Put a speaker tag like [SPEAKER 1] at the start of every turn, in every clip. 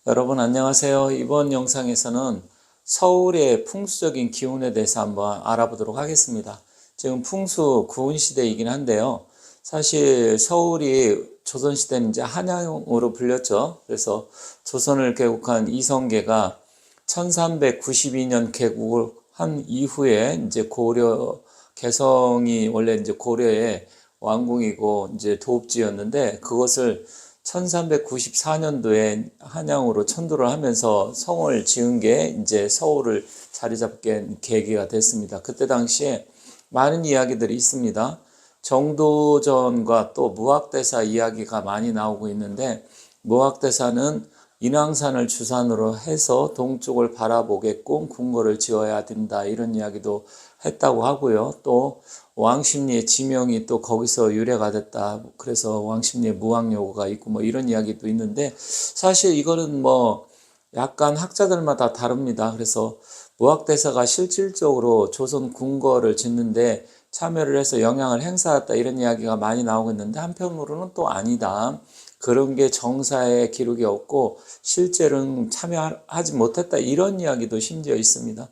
[SPEAKER 1] 여러분 안녕하세요. 이번 영상에서는 서울의 풍수적인 기운에 대해서 한번 알아보도록 하겠습니다. 지금 풍수 구운 시대이긴 한데요. 사실 서울이 조선시대는 이제 한양으로 불렸죠. 그래서 조선을 개국한 이성계가 1392년 개국을 한 이후에 이제 고려 개성이 원래 이제 고려의 왕궁이고 이제 도읍지였는데 그것을 1394년도에 한양으로 천도를 하면서 성을 지은 게 이제 서울을 자리 잡게 된 계기가 됐습니다. 그때 당시에 많은 이야기들이 있습니다. 정도전과 또 무학대사 이야기가 많이 나오고 있는데, 무학대사는 인왕산을 주산으로 해서 동쪽을 바라보게끔 궁궐을 지어야 된다, 이런 이야기도 했다고 하고요. 또 왕십리의 지명이 또 거기서 유래가 됐다, 그래서 왕십리의 무왕요고가 있고 뭐 이런 이야기도 있는데, 사실 이거는 뭐 약간 학자들마다 다릅니다. 그래서 무학대사가 실질적으로 조선 궁궐을 짓는데 참여를 해서 영향을 행사했다, 이런 이야기가 많이 나오고 있는데, 한편으로는 또 아니다, 그런 게 정사에 기록이 없고 실제로는 참여하지 못했다, 이런 이야기도 심지어 있습니다.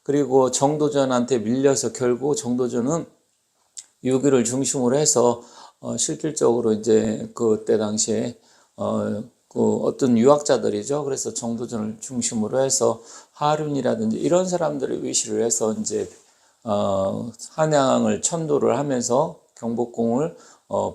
[SPEAKER 1] 그리고 정도전한테 밀려서 결국 정도전은 유기를 중심으로 해서 실질적으로 이제 그때 당시에 그 어떤 유학자들이죠. 그래서 정도전을 중심으로 해서 하륜이라든지 이런 사람들을 위시를 해서 이제 한양을 천도를 하면서 경복궁을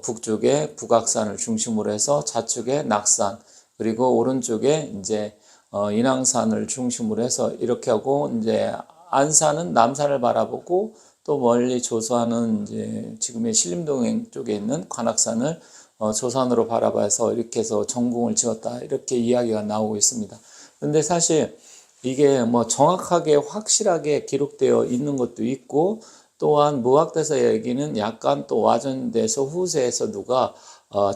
[SPEAKER 1] 북쪽에 북악산을 중심으로 해서 좌측에 낙산, 그리고 오른쪽에 이제 인왕산을 중심으로 해서 이렇게 하고, 이제 안산은 남산을 바라보고 또 멀리 조사는 이제 지금의 신림동 쪽에 있는 관악산을 조산으로 바라봐서 이렇게 해서 정궁을 지었다, 이렇게 이야기가 나오고 있습니다. 근데 사실 이게 뭐 정확하게 확실하게 기록되어 있는 것도 있고, 또한 무학대사 얘기는 약간 또 와전돼서 후세에서 누가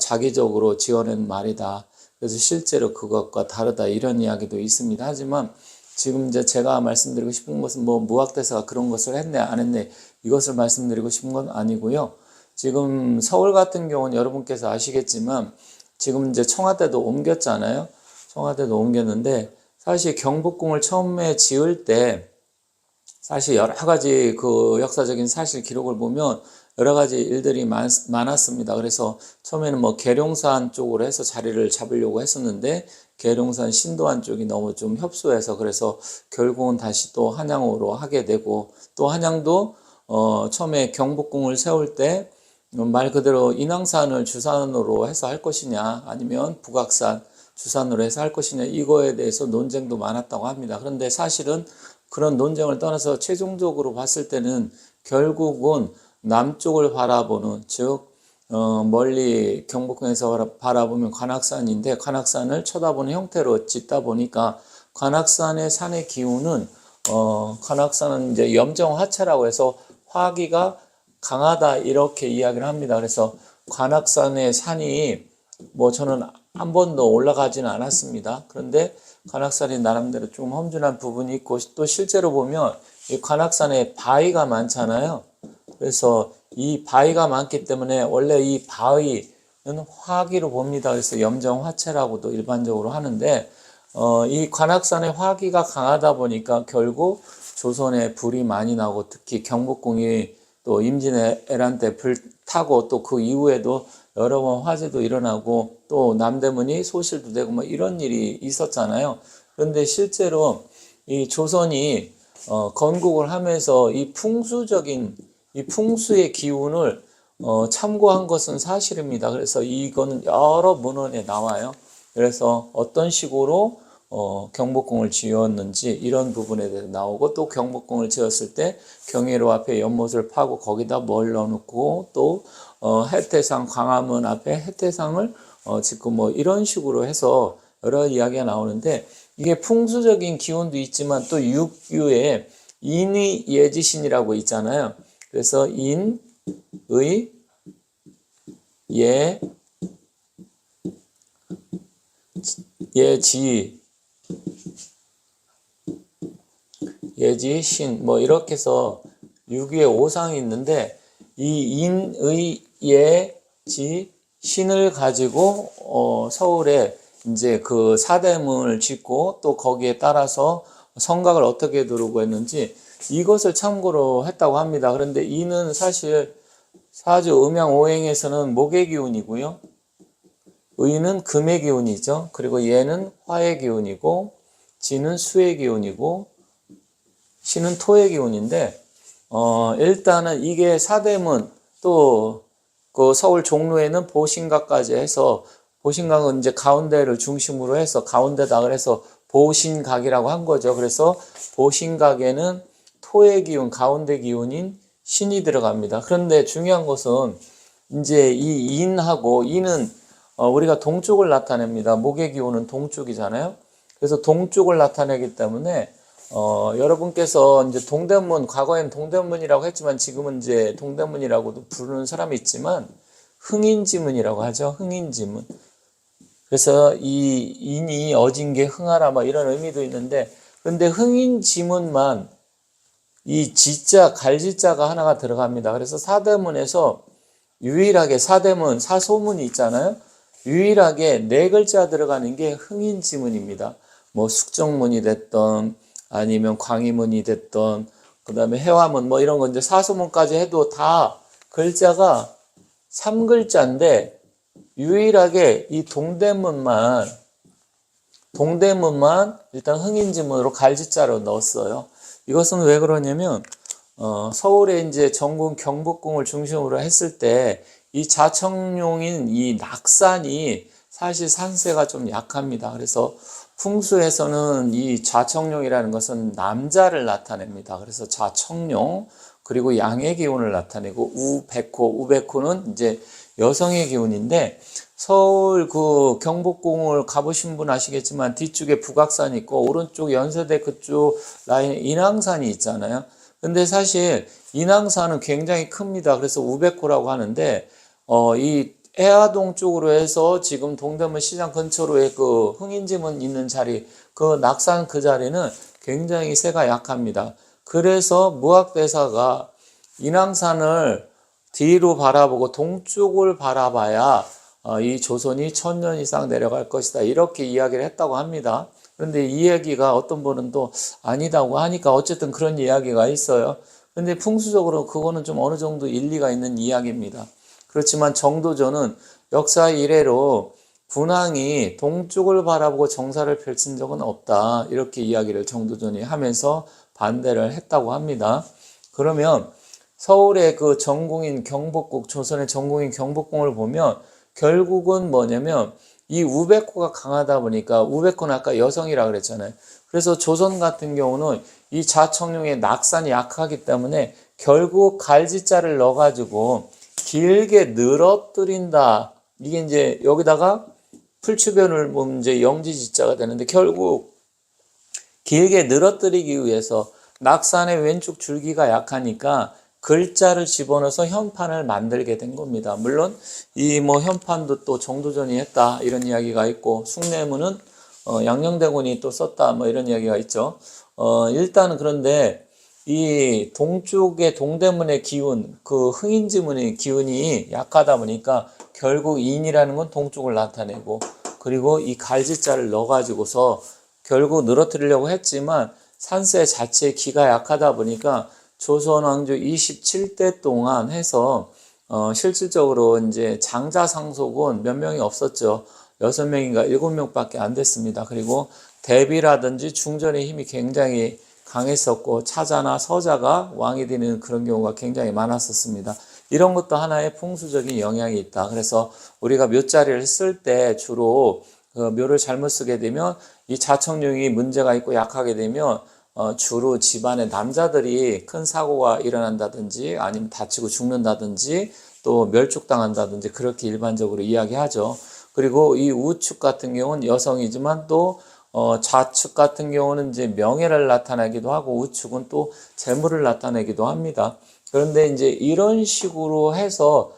[SPEAKER 1] 자기적으로 지어낸 말이다, 그래서 실제로 그것과 다르다, 이런 이야기도 있습니다. 하지만 지금 이제 제가 말씀드리고 싶은 것은 뭐 무학대사가 그런 것을 했네 안 했네, 이것을 말씀드리고 싶은 건 아니고요. 지금 서울 같은 경우는 여러분께서 아시겠지만 지금 이제 청와대도 옮겼잖아요. 청와대도 옮겼는데, 사실 경복궁을 처음에 지을 때 사실 여러 가지 그 역사적인 사실 기록을 보면 여러 가지 일들이 많았습니다. 그래서 처음에는 뭐 계룡산 쪽으로 해서 자리를 잡으려고 했었는데, 계룡산 신도안 쪽이 너무 좀 협소해서 그래서 결국은 다시 또 한양으로 하게 되고, 또 한양도 처음에 경복궁을 세울 때 말 그대로 인왕산을 주산으로 해서 할 것이냐 아니면 북악산 주산으로 해서 할 것이냐, 이거에 대해서 논쟁도 많았다고 합니다. 그런데 사실은 그런 논쟁을 떠나서 최종적으로 봤을 때는 결국은 남쪽을 바라보는, 즉 멀리 경복궁에서 바라보면 관악산인데, 관악산을 쳐다보는 형태로 짓다 보니까 관악산의 산의 기운은 관악산은 이제 염정화체라고 해서 화기가 강하다, 이렇게 이야기를 합니다. 그래서 관악산의 산이 뭐 저는 한 번도 올라가지는 않았습니다. 그런데 관악산이 나름대로 좀 험준한 부분이 있고, 또 실제로 보면 이 관악산에 바위가 많잖아요. 그래서 이 바위가 많기 때문에 원래 이 바위는 화기로 봅니다. 그래서 염정화체라고도 일반적으로 하는데, 이 관악산의 화기가 강하다 보니까 결국 조선에 불이 많이 나고, 특히 경복궁이 또 임진왜란 때 불 타고 또 그 이후에도 여러 번 화재도 일어나고 또 남대문이 소실도 되고 뭐 이런 일이 있었잖아요. 그런데 실제로 이 조선이 건국을 하면서 이 풍수적인 이 풍수의 기운을 참고한 것은 사실입니다. 그래서 이거는 여러 문헌에 나와요. 그래서 어떤 식으로 경복궁을 지었는지 이런 부분에 대해서 나오고, 또 경복궁을 지었을 때 경회로 앞에 연못을 파고 거기다 뭘 넣어놓고, 또 해태상 광화문 앞에 해태상을 짓고 뭐 이런 식으로 해서 여러 이야기가 나오는데, 이게 풍수적인 기운도 있지만 또 육유에 인의 예지신이라고 있잖아요. 그래서 인, 의, 예, 예지, 예지, 신, 뭐 이렇게 해서 유기의 오상이 있는데, 이 인, 의, 예, 지, 신을 가지고 서울에 이제 그 사대문을 짓고 또 거기에 따라서 성곽을 어떻게 두르고 했는지 이것을 참고로 했다고 합니다. 그런데 이는 사실 사주 음양오행에서는 목의 기운이고요. 의는 금의 기운이죠. 그리고 얘는 화의 기운이고 지는 수의 기운이고 신은 토의 기운인데 일단은 이게 사대문 또 그 서울 종로에는 보신각까지 해서 보신각은 이제 가운데를 중심으로 해서 가운데다 그래서 보신각이라고 한 거죠. 그래서 보신각에는 토의 기운, 가운데 기운인 신이 들어갑니다. 그런데 중요한 것은 이제 이 인하고 인은 우리가 동쪽을 나타냅니다. 목의 기운은 동쪽이잖아요. 그래서 동쪽을 나타내기 때문에 여러분께서 이제 동대문, 과거엔 동대문이라고 했지만 지금은 이제 동대문이라고도 부르는 사람이 있지만 흥인지문이라고 하죠. 흥인지문. 그래서 이 인이 어진 게 흥하라 뭐 이런 의미도 있는데, 근데 흥인지문만 이 지자, 갈지자가 하나가 들어갑니다. 그래서 사대문에서 유일하게 사대문, 사소문이 있잖아요. 유일하게 네 글자 들어가는 게 흥인지문입니다. 뭐 숙정문이 됐던 아니면 광희문이 됐던 그다음에 해화문 뭐 이런 거 이제 사소문까지 해도 다 글자가 3글자인데 유일하게 이 동대문만 일단 흥인지문으로 갈지자로 넣었어요. 이것은 왜 그러냐면 서울에 이제 전국 경복궁을 중심으로 했을 때 이 자청룡인 이 낙산이 사실 산세가 좀 약합니다. 그래서 풍수에서는 이 자청룡이라는 것은 남자를 나타냅니다. 그래서 자청룡 그리고 양의 기운을 나타내고 우백호는 이제 여성의 기운인데 서울 그 경복궁을 가보신 분 아시겠지만 뒤쪽에 북악산이 있고 오른쪽 연세대 그쪽 라인에 인왕산이 있잖아요. 근데 사실 인왕산은 굉장히 큽니다. 그래서 우백호라고 하는데 이 해화동 쪽으로 해서 지금 동대문 시장 근처로의 그 흥인지문 있는 자리, 그 낙산 그 자리는 굉장히 세가 약합니다. 그래서 무학대사가 인왕산을 뒤로 바라보고 동쪽을 바라봐야 이 조선이 1000년 이상 내려갈 것이다. 이렇게 이야기를 했다고 합니다. 그런데 이 얘기가 어떤 분은 또 아니다고 하니까 어쨌든 그런 이야기가 있어요. 근데 풍수적으로 그거는 좀 어느 정도 일리가 있는 이야기입니다. 그렇지만 정도전은 역사 이래로 군왕이 동쪽을 바라보고 정사를 펼친 적은 없다. 이렇게 이야기를 정도전이 하면서 반대를 했다고 합니다. 그러면 서울의 그 전궁인 경복궁, 조선의 전궁인 경복궁을 보면 결국은 뭐냐면 이 우백호가 강하다 보니까 우백호는 아까 여성이라 그랬잖아요. 그래서 조선 같은 경우는 이 자청룡의 낙산이 약하기 때문에 결국 갈지자를 넣어가지고 길게 늘어뜨린다. 이게 이제 여기다가 풀추변을 보면 이제 영지지자가 되는데 결국 길게 늘어뜨리기 위해서 낙산의 왼쪽 줄기가 약하니까 글자를 집어넣어서 현판을 만들게 된 겁니다. 물론 이 뭐 현판도 또 정도전이 했다 이런 이야기가 있고 숭례문은 양녕대군이 또 썼다 뭐 이런 이야기가 있죠. 일단은 그런데 이 동쪽의 동대문의 기운, 그 흥인지문의 기운이 약하다 보니까 결국 인이라는 건 동쪽을 나타내고 그리고 이 갈지자를 넣어가지고서 결국 늘어뜨리려고 했지만 산세 자체의 기가 약하다 보니까 조선 왕조 27대 동안 해서 실질적으로 이제 장자 상속은 몇 명이 없었죠. 6명인가 7명밖에 안 됐습니다. 그리고 대비라든지 중전의 힘이 굉장히 강했었고 차자나 서자가 왕이 되는 그런 경우가 굉장히 많았었습니다. 이런 것도 하나의 풍수적인 영향이 있다. 그래서 우리가 묘자리를 쓸 때 주로 묘를 잘못 쓰게 되면 이 자청룡이 문제가 있고 약하게 되면 주로 집안의 남자들이 큰 사고가 일어난다든지 아니면 다치고 죽는다든지 또 멸족당한다든지 그렇게 일반적으로 이야기하죠. 그리고 이 우축 같은 경우는 여성이지만 또 좌축 같은 경우는 이제 명예를 나타내기도 하고 우축은 또 재물을 나타내기도 합니다. 그런데 이제 이런 식으로 해서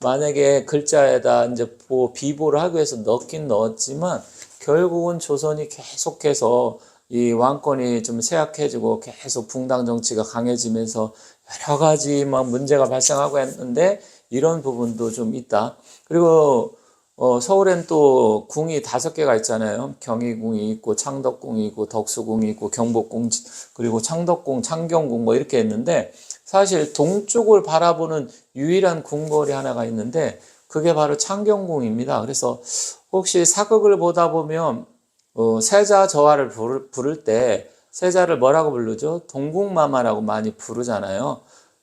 [SPEAKER 1] 만약에 글자에다 이제 비보를 하기 위해서 넣긴 넣었지만 결국은 조선이 계속해서 이 왕권이 좀 쇠약해지고 계속 붕당 정치가 강해지면서 여러 가지 막 문제가 발생하고 했는데 이런 부분도 좀 있다. 그리고 서울엔 또 궁이 5개가 있잖아요. 경희궁이 있고 창덕궁이 있고 덕수궁이 있고 경복궁 그리고 창덕궁, 창경궁 뭐 이렇게 있는데 사실 동쪽을 바라보는 유일한 궁궐이 하나가 있는데 그게 바로 창경궁입니다. 그래서 혹시 사극을 보다 보면 세자 저하를 부를 때 세자를 뭐라고 부르죠? 동궁마마라고 많이 부르잖아요.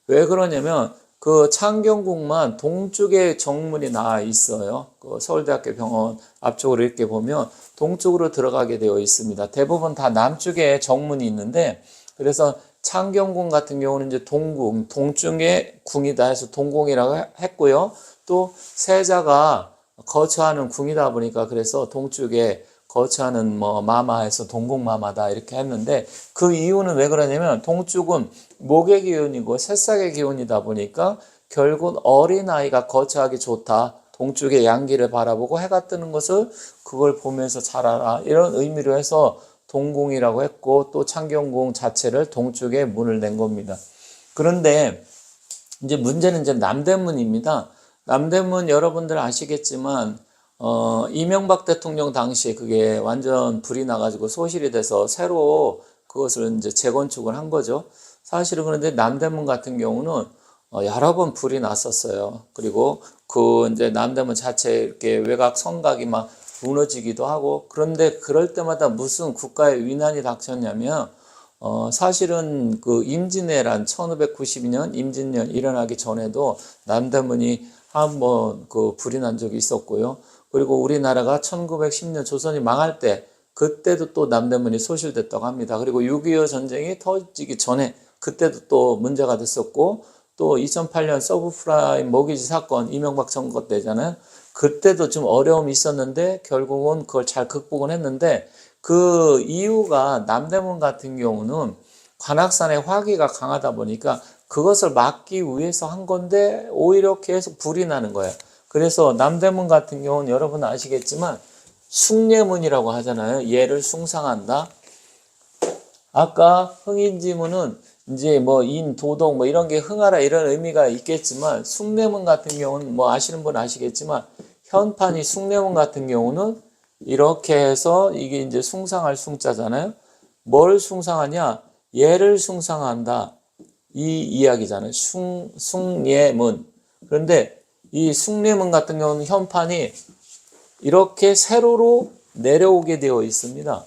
[SPEAKER 1] 왜 그러냐면 그 창경궁만 동쪽에 정문이 나와 있어요. 그 서울대학교 병원 앞쪽으로 이렇게 보면 동쪽으로 들어가게 되어 있습니다. 대부분 다 남쪽에 정문이 있는데 그래서 창경궁 같은 경우는 이제 동궁, 동쪽에 궁이다 해서 동궁이라고 했고요. 또 세자가 거처하는 궁이다 보니까 그래서 동쪽에 거처하는 뭐 마마에서 동궁마마다 이렇게 했는데 그 이유는 왜 그러냐면 동쪽은 목의 기운이고 새싹의 기운이다 보니까 결국 어린아이가 거처하기 좋다. 동쪽의 양기를 바라보고 해가 뜨는 것을 그걸 보면서 자라라. 이런 의미로 해서 동궁이라고 했고 또 창경궁 자체를 동쪽에 문을 낸 겁니다. 그런데 이제 문제는 이제 남대문입니다. 남대문 여러분들 아시겠지만 이명박 대통령 당시에 그게 완전 불이 나가지고 소실이 돼서 새로 그것을 이제 재건축을 한 거죠. 사실은 그런데 남대문 같은 경우는 여러 번 불이 났었어요. 그리고 그 이제 남대문 자체 이렇게 외곽 성곽이 막 무너지기도 하고 그런데 그럴 때마다 무슨 국가의 위난이 닥쳤냐면 사실은 그 임진왜란 1592년 임진년 일어나기 전에도 남대문이 한번 그 불이 난 적이 있었고요. 그리고 우리나라가 1910년 조선이 망할 때 그때도 또 남대문이 소실됐다고 합니다. 그리고 6.25 전쟁이 터지기 전에 그때도 또 문제가 됐었고 또 2008년 서브프라임 모기지 사건 이명박 정권 때잖아요. 그때도 좀 어려움이 있었는데 결국은 그걸 잘 극복은 했는데 그 이유가 남대문 같은 경우는 관악산의 화기가 강하다 보니까 그것을 막기 위해서 한 건데 오히려 계속 불이 나는 거예요. 그래서 남대문 같은 경우는 여러분 아시겠지만 숭례문이라고 하잖아요. 예를 숭상한다. 아까 흥인지문은 이제 뭐 인도동 뭐 이런 게 흥하라 이런 의미가 있겠지만 숭례문 같은 경우는 뭐 아시는 분 아시겠지만 현판이 숭례문 같은 경우는 이렇게 해서 이게 이제 숭상할 숭자잖아요. 뭘 숭상하냐? 예를 숭상한다. 이 이야기잖아요. 숭례문. 그런데 이 숭례문 같은 경우는 현판이 이렇게 세로로 내려오게 되어 있습니다.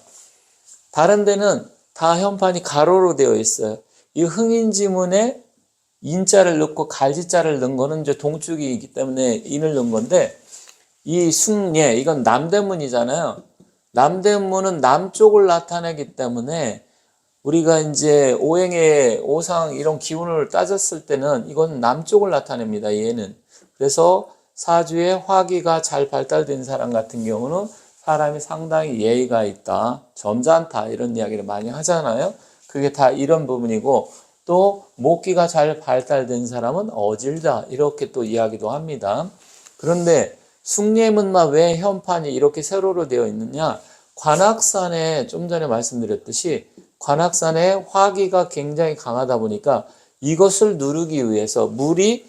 [SPEAKER 1] 다른 데는 다 현판이 가로로 되어 있어요. 이 흥인지문에 인자를 넣고 갈지자를 넣은 거는 이제 동쪽이기 때문에 인을 넣은 건데 이 숭례 이건 남대문이잖아요. 남대문은 남쪽을 나타내기 때문에 우리가 이제 오행의 오상 이런 기운을 따졌을 때는 이건 남쪽을 나타냅니다. 얘는. 그래서 사주에 화기가 잘 발달된 사람 같은 경우는 사람이 상당히 예의가 있다, 점잖다 이런 이야기를 많이 하잖아요. 그게 다 이런 부분이고 또 목기가 잘 발달된 사람은 어질다 이렇게 또 이야기도 합니다. 그런데 숭례문만 왜 현판이 이렇게 세로로 되어 있느냐? 관악산에 좀 전에 말씀드렸듯이 관악산에 화기가 굉장히 강하다 보니까 이것을 누르기 위해서 물이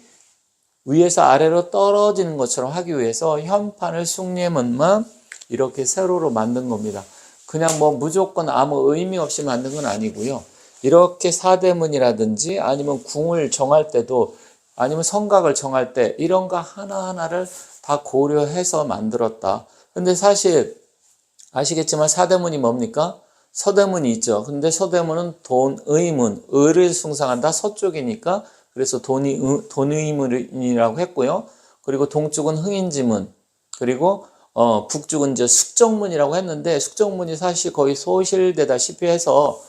[SPEAKER 1] 위에서 아래로 떨어지는 것처럼 하기 위해서 현판을 숭례문만 이렇게 세로로 만든 겁니다. 그냥 뭐 무조건 아무 의미 없이 만든 건 아니고요. 이렇게 사대문이라든지 아니면 궁을 정할 때도 아니면 성곽을 정할 때 이런 거 하나하나를 다 고려해서 만들었다. 근데 사실 아시겠지만 사대문이 뭡니까? 서대문이 있죠. 근데 서대문은 돈의 문, 의를 숭상한다. 서쪽이니까 그래서 돈의 문이라고 했고요. 그리고 동쪽은 흥인지문, 그리고 북쪽은 이제 숙정문이라고 했는데 숙정문이 사실 거의 소실되다시피 해서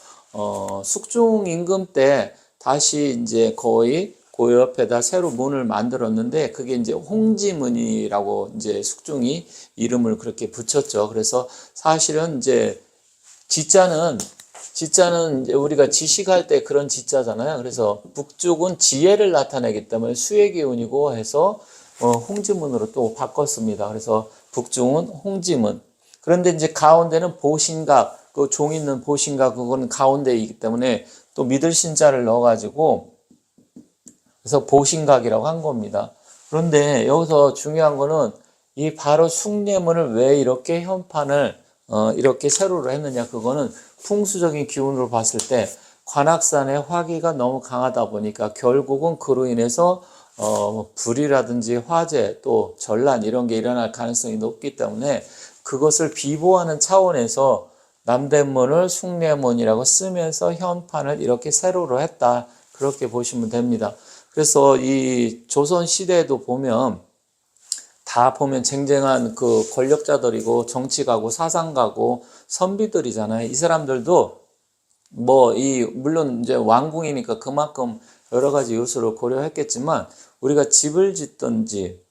[SPEAKER 1] 숙중 임금 때 다시 이제 거의 그 옆에다 새로 문을 만들었는데 그게 이제 홍지문이라고 이제 숙중이 이름을 그렇게 붙였죠. 그래서 사실은 이제 지자는 이제 우리가 지식할 때 그런 지자잖아요. 그래서 북쪽은 지혜를 나타내기 때문에 수의 기운이고 해서 홍지문으로 또 바꿨습니다. 그래서 북쪽은 홍지문. 그런데 이제 가운데는 보신각, 그 종 있는 보신각 그거는 가운데이기 때문에 또 믿을 신자를 넣어가지고 그래서 보신각이라고 한 겁니다. 그런데 여기서 중요한 거는 이 바로 숭례문을 왜 이렇게 현판을 이렇게 세로로 했느냐, 그거는 풍수적인 기운으로 봤을 때 관악산의 화기가 너무 강하다 보니까 결국은 그로 인해서 불이라든지 화재 또 전란 이런 게 일어날 가능성이 높기 때문에 그것을 비보하는 차원에서 남대문을 숭례문이라고 쓰면서 현판을 이렇게 세로로 했다, 그렇게 보시면 됩니다. 그래서 이 조선 시대에도 보면 다 보면 쟁쟁한 그 권력자들이고 정치가고 사상가고 선비들이잖아요. 이 사람들도 물론 이제 왕궁이니까 그만큼 여러 가지 요소를 고려했겠지만, 우리가 집을 짓든지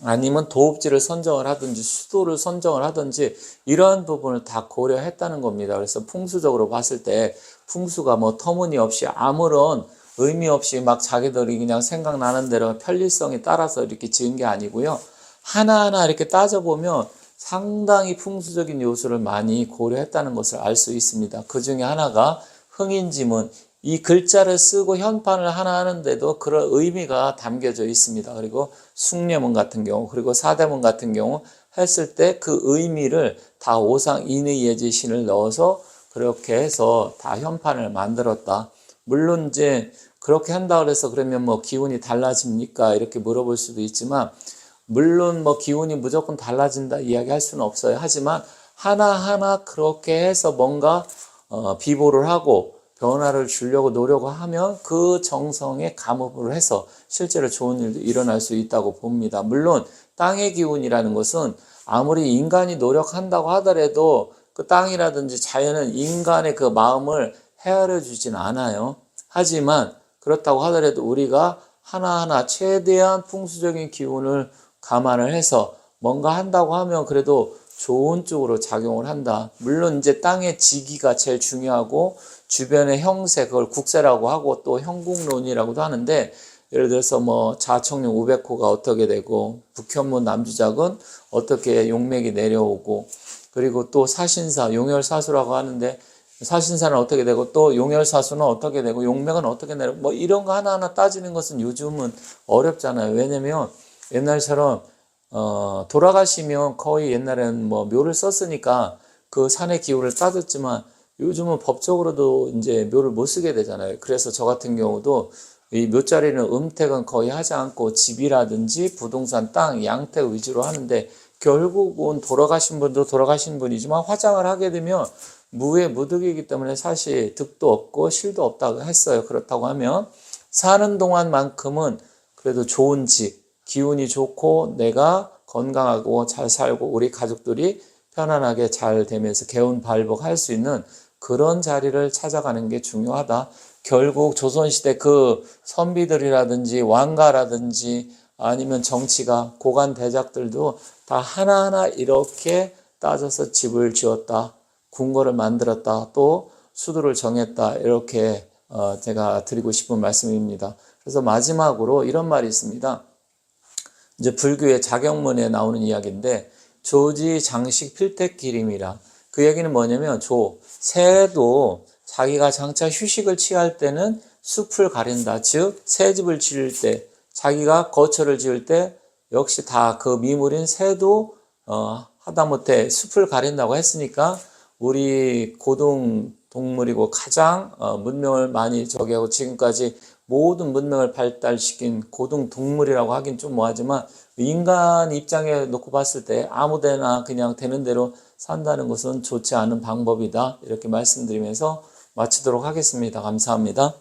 [SPEAKER 1] 아니면 도읍지를 선정을 하든지 수도를 선정을 하든지 이러한 부분을 다 고려했다는 겁니다. 그래서 풍수적으로 봤을 때 풍수가 터무니없이 아무런 의미 없이 막 자기들이 그냥 생각나는 대로 편리성에 따라서 이렇게 지은 게 아니고요. 하나하나 이렇게 따져보면 상당히 풍수적인 요소를 많이 고려했다는 것을 알 수 있습니다. 그 중에 하나가 흥인지문, 이 글자를 쓰고 현판을 하나 하는데도 그런 의미가 담겨져 있습니다. 그리고 숭례문 같은 경우, 그리고 사대문 같은 경우 했을 때 그 의미를 다 오상 인의 예지신을 넣어서 그렇게 해서 다 현판을 만들었다. 물론 이제 그렇게 한다 그래서 그러면 기운이 달라집니까? 이렇게 물어볼 수도 있지만, 물론 기운이 무조건 달라진다 이야기할 수는 없어요. 하지만 하나하나 그렇게 해서 뭔가 비보를 하고 변화를 주려고 노력하면 그 정성에 감업을 해서 실제로 좋은 일도 일어날 수 있다고 봅니다. 물론 땅의 기운이라는 것은 아무리 인간이 노력한다고 하더라도 그 땅이라든지 자연은 인간의 그 마음을 헤아려 주진 않아요. 하지만 그렇다고 하더라도 우리가 하나하나 최대한 풍수적인 기운을 감안을 해서 뭔가 한다고 하면 그래도 좋은 쪽으로 작용을 한다. 물론 이제 땅의 지기가 제일 중요하고 주변의 형세, 그걸 국세라고 하고 또 형국론이라고도 하는데, 예를 들어서 자청룡 우백호가 어떻게 되고 북현문 남주작은 어떻게 용맥이 내려오고, 그리고 또 사신사 용혈사수라고 하는데 사신사는 어떻게 되고 또 용혈사수는 어떻게 되고 용맥은 어떻게 내려오고 이런 거 하나하나 따지는 것은 요즘은 어렵잖아요. 왜냐면 옛날처럼 돌아가시면 거의 옛날에는 묘를 썼으니까 그 산의 기운을 따졌지만 요즘은 법적으로도 이제 묘를 못 쓰게 되잖아요. 그래서 저 같은 경우도 이 묘자리는 음택은 거의 하지 않고 집이라든지 부동산, 땅, 양택 위주로 하는데, 결국은 돌아가신 분도 돌아가신 분이지만 화장을 하게 되면 무의 무득이기 때문에 사실 득도 없고 실도 없다고 했어요. 그렇다고 하면 사는 동안만큼은 그래도 좋은 집, 기운이 좋고 내가 건강하고 잘 살고 우리 가족들이 편안하게 잘 되면서 개운발복할 수 있는 그런 자리를 찾아가는 게 중요하다. 결국 조선시대 그 선비들이라든지 왕가라든지 아니면 정치가 고관 대작들도 다 하나하나 이렇게 따져서 집을 지었다, 궁궐을 만들었다, 또 수도를 정했다, 이렇게 제가 드리고 싶은 말씀입니다. 그래서 마지막으로 이런 말이 있습니다. 이제 불교의 자경문에 나오는 이야기인데, 조지 장식 필택기림이라. 그 얘기는 뭐냐면 새도 자기가 장차 휴식을 취할 때는 숲을 가린다. 즉 새집을 지을 때, 자기가 거처를 지을 때 역시 다 그 미물인 새도 하다못해 숲을 가린다고 했으니까 우리 고등 동물이고 가장 문명을 많이 저기하고 지금까지 모든 문명을 발달시킨 고등 동물이라고 하긴 좀 뭐하지만, 인간 입장에 놓고 봤을 때 아무데나 그냥 되는 대로 산다는 것은 좋지 않은 방법이다. 이렇게 말씀드리면서 마치도록 하겠습니다. 감사합니다.